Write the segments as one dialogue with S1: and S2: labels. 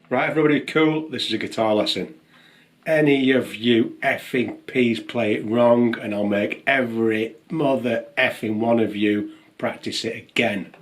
S1: Right, everybody, cool. This is a guitar lesson. Any of you effing peas play it wrong, and I'll make every mother effing one of you practice it again.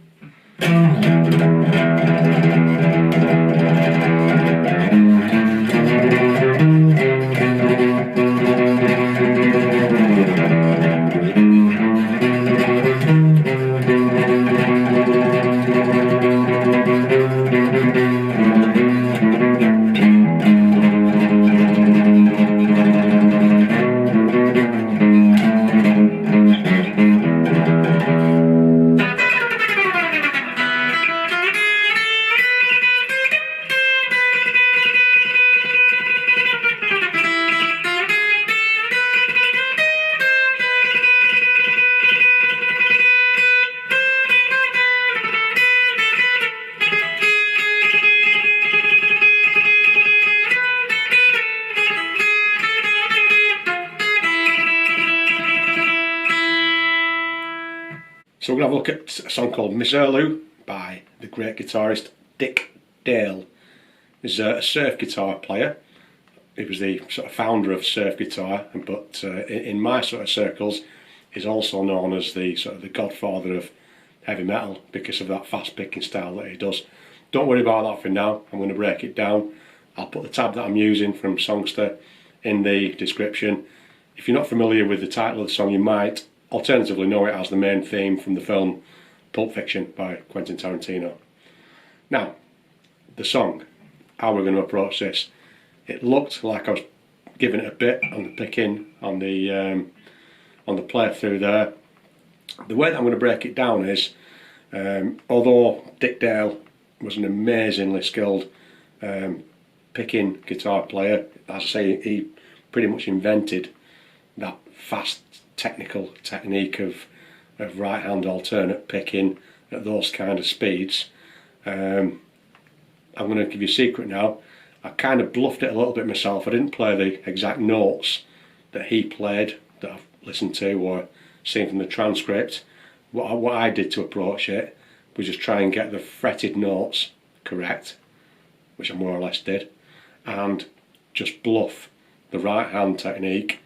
S1: So we're going to have a look at a song called Misirlou by the great guitarist Dick Dale. He's a surf guitar player. He was the sort of founder of surf guitar, but in my sort of circles, he's also known as the sort of the godfather of heavy metal because of that fast picking style that he does. Don't worry about that for now. I'm going to break it down. I'll put the tab that I'm using from Songsterr in the description. If you're not familiar with the title of the song, you might alternatively know it as the main theme from the film Pulp Fiction by Quentin Tarantino. Now, the song, how we're going to approach this. It looked like I was giving it a bit on the picking, on the play through there. The way that I'm going to break it down is, although Dick Dale was an amazingly skilled picking guitar player, as I say, he pretty much invented that fast technical technique of right hand alternate picking at those kind of speeds. I'm going to give you a secret now. I kind of bluffed it a little bit myself. I didn't play the exact notes that he played that I've listened to or seen from the transcript. What I did to approach it was just try and get the fretted notes correct, which I more or less did, and just bluff the right hand technique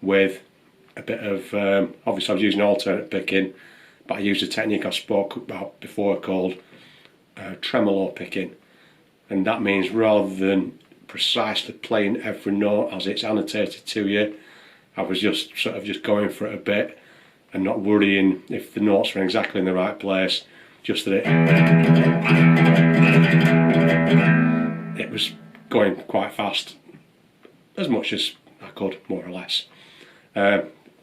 S1: with a bit of, obviously I was using alternate picking, but I used a technique I spoke about before called tremelo picking, and that means rather than precisely playing every note as it's annotated to you, I was just sort of just going for it a bit and not worrying if the notes were exactly in the right place, just that it was going quite fast, as much as I could, more or less.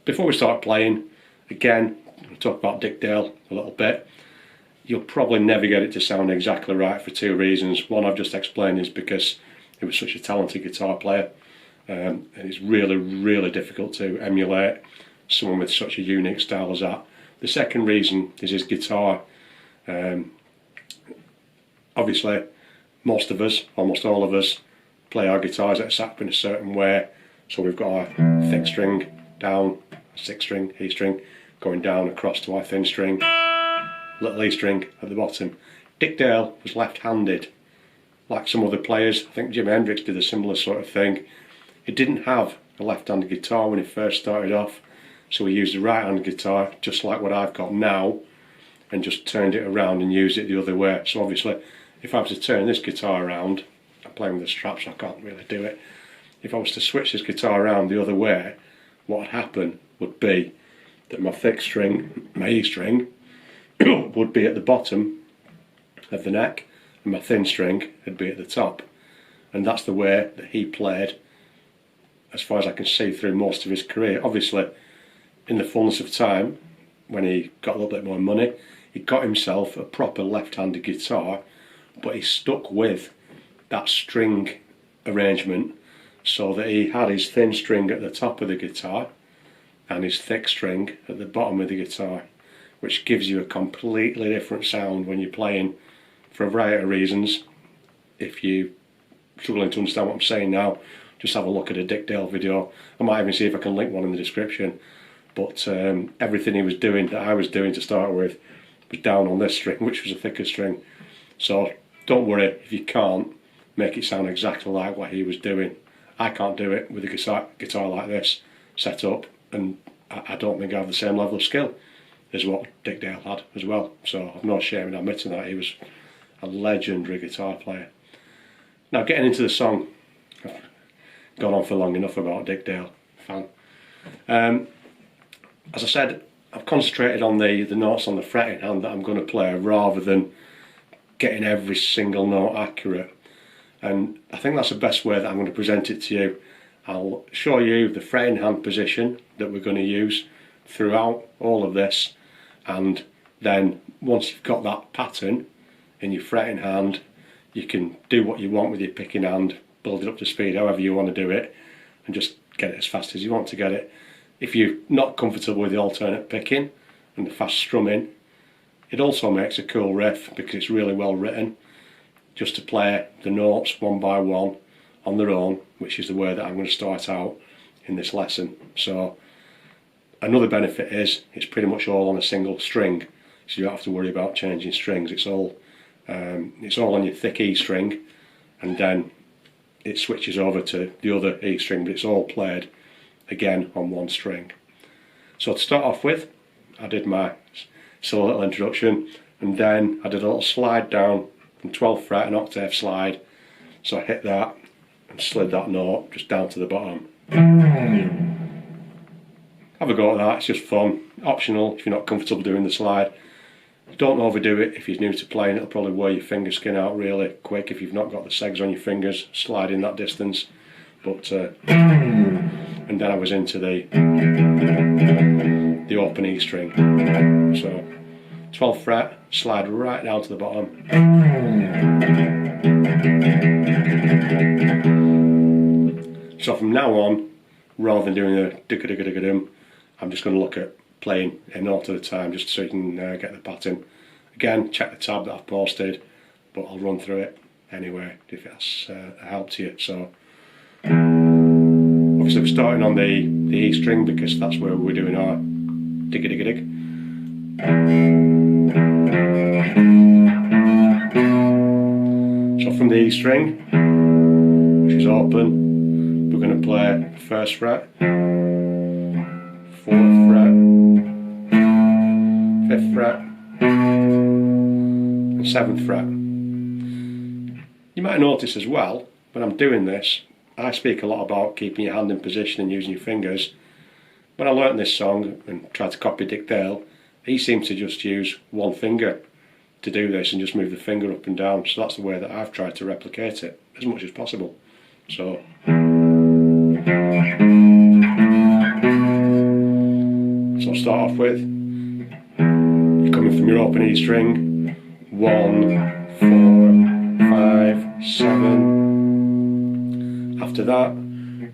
S1: Before we start playing, again, we'll talk about Dick Dale a little bit. You'll probably never get it to sound exactly right for two reasons. One I've just explained is because he was such a talented guitar player, and it's really, really difficult to emulate someone with such a unique style as that. The second reason is his guitar. Obviously, most of us, almost all of us, play our guitars at a sap in a certain way. So we've got our thick string down, sixth string, E string, going down across to our thin string, little E string at the bottom. Dick Dale was left-handed. Like some other players, I think Jimi Hendrix did a similar sort of thing. He didn't have a left-handed guitar when he first started off, so he used a right-handed guitar, just like what I've got now, and just turned it around and used it the other way. So obviously, if I was to turn this guitar around, I'm playing with the straps, so I can't really do it. If I was to switch this guitar around the other way, what would happen would be that my thick string, my E string, would be at the bottom of the neck, and my thin string would be at the top. And that's the way that he played, as far as I can see, through most of his career. Obviously, in the fullness of time, when he got a little bit more money, he got himself a proper left-handed guitar, but he stuck with that string arrangement so that he had his thin string at the top of the guitar and his thick string at the bottom of the guitar, which gives you a completely different sound when you're playing for a variety of reasons. If you're struggling to understand what I'm saying now, just have a look at a Dick Dale video. I might even see if I can link one in the description. But everything he was doing, that I was doing to start with, was down on this string, which was a thicker string. So don't worry if you can't make it sound exactly like what he was doing. I can't do it with a guitar like this set up, and I don't think I have the same level of skill as what Dick Dale had as well. So I've no shame in admitting that he was a legendary guitar player. Now, getting into the song, I've gone on for long enough about Dick Dale, fan. As I said, I've concentrated on the notes on the fretting hand that I'm going to play, rather than getting every single note accurate. And I think that's the best way that I'm going to present it to you. I'll show you the fretting hand position that we're going to use throughout all of this, and then once you've got that pattern in your fretting hand, you can do what you want with your picking hand, build it up to speed however you want to do it, and just get it as fast as you want to get it. If you're not comfortable with the alternate picking and the fast strumming, it also makes a cool riff because it's really well written, just to play the notes one by one on their own, which is the way that I'm going to start out in this lesson. So another benefit is it's pretty much all on a single string, so you don't have to worry about changing strings. It's all on your thick E string, and then it switches over to the other E string, but it's all played again on one string. So to start off with, I did my silly little introduction, and then I did a little slide down from 12th fret, an octave slide. So I hit that and slid that note just down to the bottom. Have a go at that, it's just fun, optional if you're not comfortable doing the slide. Don't overdo it. If you're new to playing, it'll probably wear your finger skin out really quick if you've not got the segs on your fingers sliding that distance. But and then I was into the open E string. So 12th fret, slide right down to the bottom. So from now on, rather than doing a digga-digga-digga-dim, I'm just going to look at playing a note at a time, just so you can get the pattern. Again, check the tab that I've posted, but I'll run through it anyway if that's a help to you. So obviously we're starting on the E string because that's where we're doing our digga-digga-dig. So from the E string, which is open, we're going to play 1st fret, 4th fret, 5th fret, and 7th fret. You might notice as well, when I'm doing this, I speak a lot about keeping your hand in position and using your fingers. When I learnt this song and tried to copy Dick Dale, he seemed to just use one finger to do this and just move the finger up and down. So that's the way that I've tried to replicate it as much as possible. So start off with, you're coming from your open E string, 1, 4, 5, 7. After that,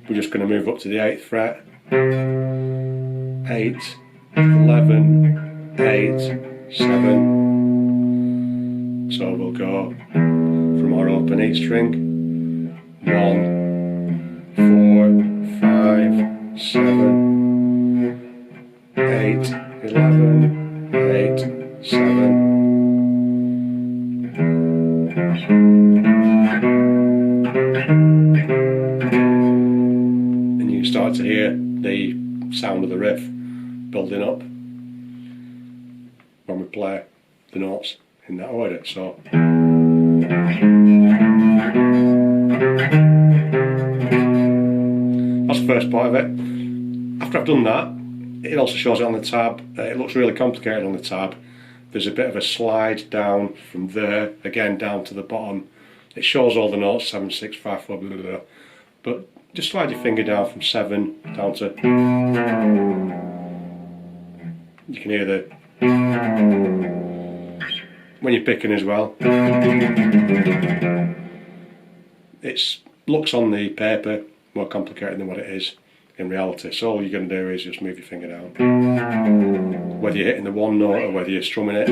S1: we're just going to move up to the 8th fret, 8, 11, 8, 7. So we'll go from our open E string, 1, 4, 5, 7, 8, 11, 8, 7. And you start to hear the sound of the riff building up when we play the notes in that order. So that's the first part of it. After I've done that, it also shows it on the tab. It looks really complicated on the tab. There's a bit of a slide down from there, again down to the bottom. It shows all the notes, 7, 6, 5, 4, blah, blah, blah. But just slide your finger down from 7 down to... You can hear the... when you're picking as well. It looks on the paper more complicated than what it is in reality. So all you're going to do is just move your finger down. Whether you're hitting the one note or whether you're strumming it.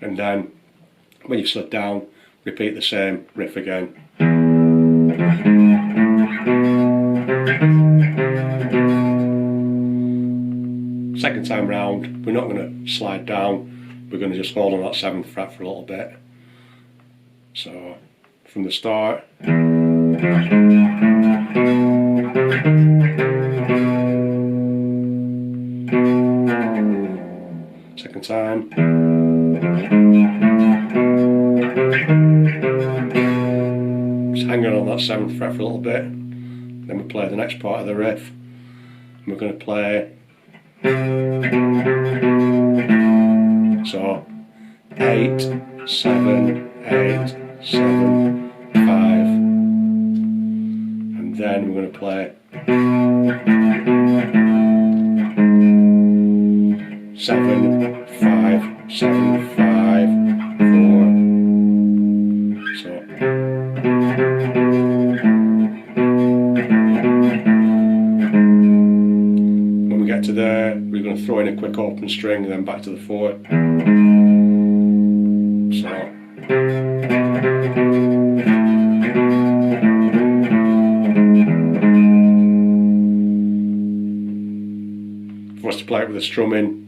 S1: And then when you've slid down, repeat the same riff again. second time round we're not going to slide down, we're going to just hold on that 7th fret for a little bit. So from the start, second time, just hanging on that 7th fret for a little bit. Then we play the next part of the riff, and we're going to play, so 8, 7, 8, 7, 5, and then we're going to play 7, 5, 7, 5, 4. So when we get to there, we're going to throw in a quick open string and then back to the 4. So for us to play it with the strumming,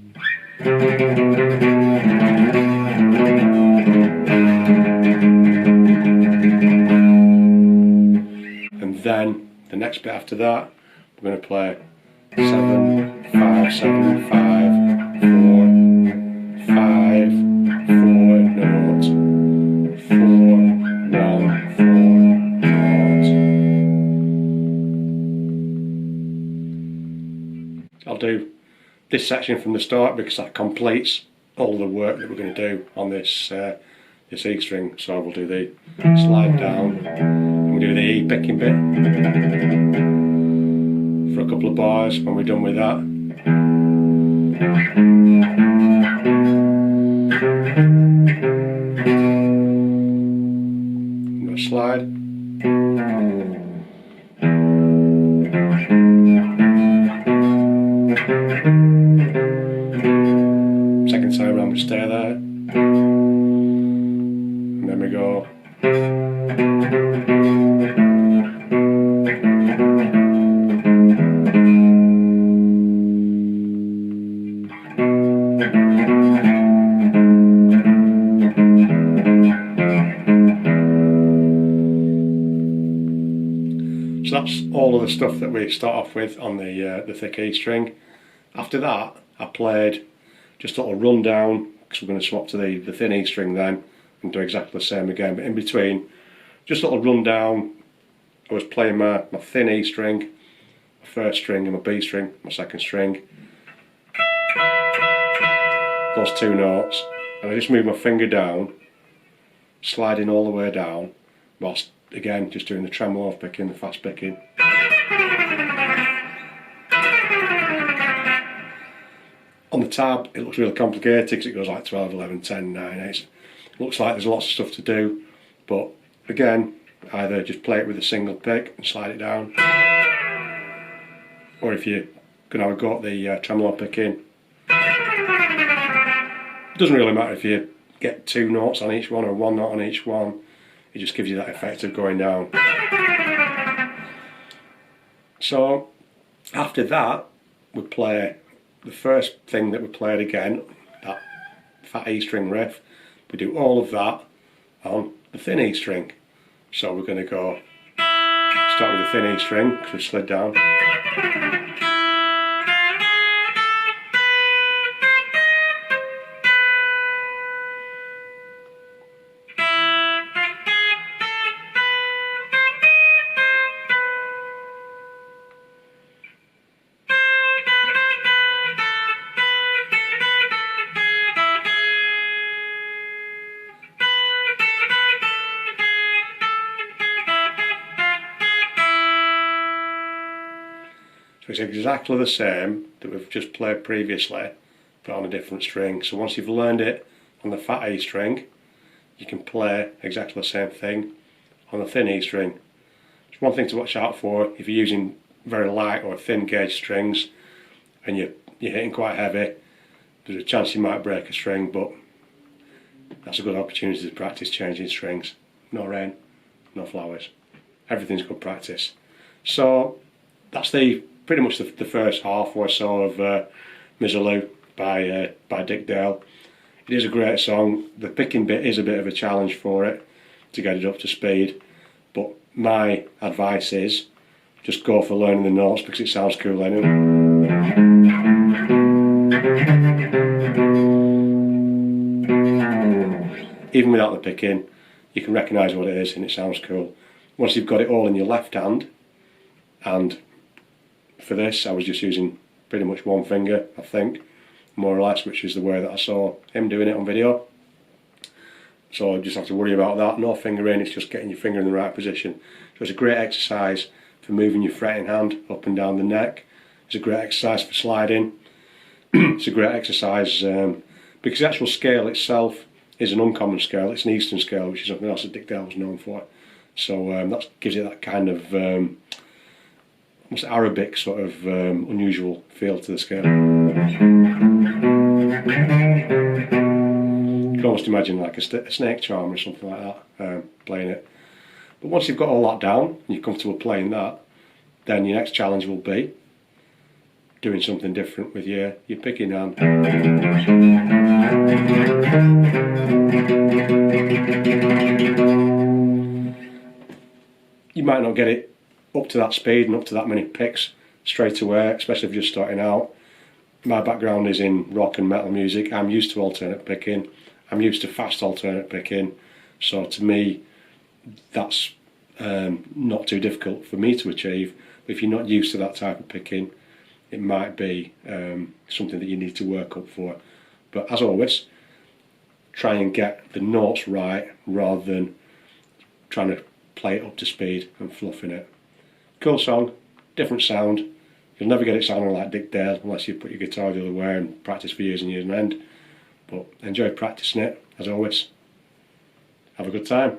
S1: and then the next bit after that we're going to play 7, 5, 7, 5, 4, 5, 4 notes, 4, 1, 4 notes. I'll do this section from the start because that completes all the work that we're going to do on this this E string. So we'll do the slide down, and we'll do the E picking bit for a couple of bars. When we're done with that, I'm going to slide. Second time around we stay there, and then we go so that's all of the stuff that we start off with on the thick E string. After that I played just a little rundown, because we're going to swap to the thin E string then and do exactly the same again, but in between just a little rundown. I was playing my thin E string, my first string, and my B string, my second string, those 2 notes, and I just moved my finger down, sliding all the way down, whilst again just doing the tremolo picking, the fast picking. On the tab it looks really complicated because it goes like 12, 11, 10, 9, 8. It looks like there's lots of stuff to do, but again, either just play it with a single pick and slide it down, or if you're going to have a go at the tremolo picking, it doesn't really matter if you get 2 notes on each one or 1 note on each one, it just gives you that effect of going down. So after that we play the first thing that we played again, that fat E string riff. We do all of that on the thin E string. So we're going to go start with the thin E string because we've slid down. So it's exactly the same that we've just played previously, but on a different string. So once you've learned it on the fat E string, you can play exactly the same thing on the thin E string. Just one thing to watch out for: if you're using very light or thin gauge strings and you're hitting quite heavy, there's a chance you might break a string, but that's a good opportunity to practice changing strings. No rain, no flowers. Everything's good practice. So that's pretty much the first half or so of Misirlou by Dick Dale. It is a great song. The picking bit is a bit of a challenge for it to get it up to speed, but my advice is just go for learning the notes because it sounds cool anyway. Even without the picking, you can recognise what it is and it sounds cool. Once you've got it all in your left hand, and for this I was just using pretty much one finger, I think, more or less, which is the way that I saw him doing it on video. So you just have to worry about that, no fingering, it's just getting your finger in the right position. So it's a great exercise for moving your fretting hand up and down the neck. It's a great exercise for sliding. It's a great exercise because the actual scale itself is an uncommon scale. It's an Eastern scale, which is something else that Dick Dale was known for. So that gives it that kind of almost Arabic sort of unusual feel to the scale. You can almost imagine like a snake charmer or something like that playing it. But once you've got all that down and you're comfortable playing that, then your next challenge will be doing something different with your picking hand. You might not get it up to that speed and up to that many picks straight away, especially if you're just starting out. My background is in rock and metal music. I'm used to alternate picking. I'm used to fast alternate picking. So to me, that's not too difficult for me to achieve. But if you're not used to that type of picking, it might be something that you need to work up for. But as always, try and get the notes right rather than trying to play it up to speed and fluffing it. Cool song, different sound. You'll never get it sounding like Dick Dale unless you put your guitar the other way and practice for years and years on end. But enjoy practicing it, as always. Have a good time.